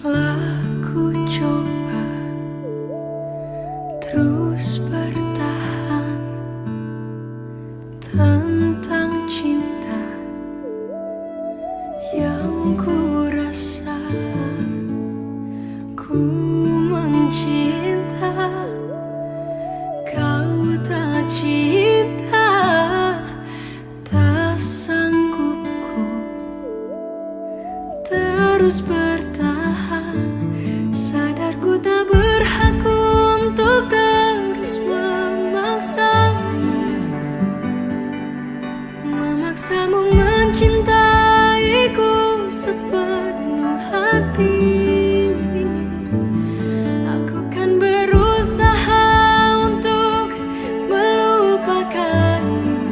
Telah ku coba terus bertahan tentang cinta yang ku rasa. Ku mencinta, kau tak cinta. Tak sanggup ku terus bertahan. Sadar ku tak berhak untuk terus memaksamu mencintaiku sepenuh hati. Aku kan berusaha untuk melupakanmu,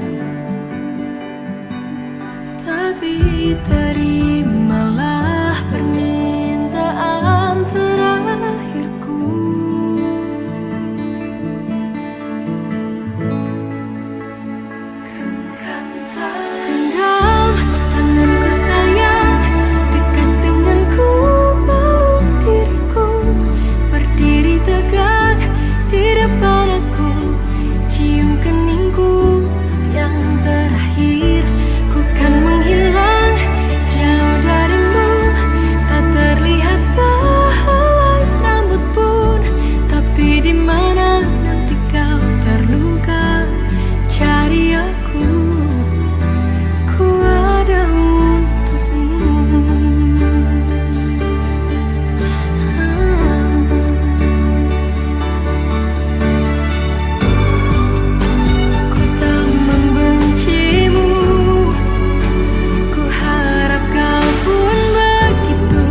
tapi terimalah permintaan terakhirku. Genggam tanganku sayang, dekat denganku, peluk diriku, berdiri tegak di depan aku, cium keningku untuk yang terakhir. Ku kan menghilang jauh darimu, tak terlihat sehelai rambut pun. Tapi di mana nanti kau terluka, cari aku, ku ada untukmu. Ku tak membencimu, ku harap kau pun begitu.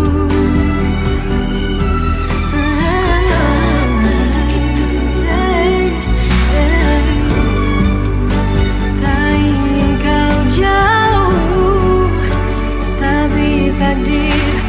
Tak ingin kau jauh, tapi takdir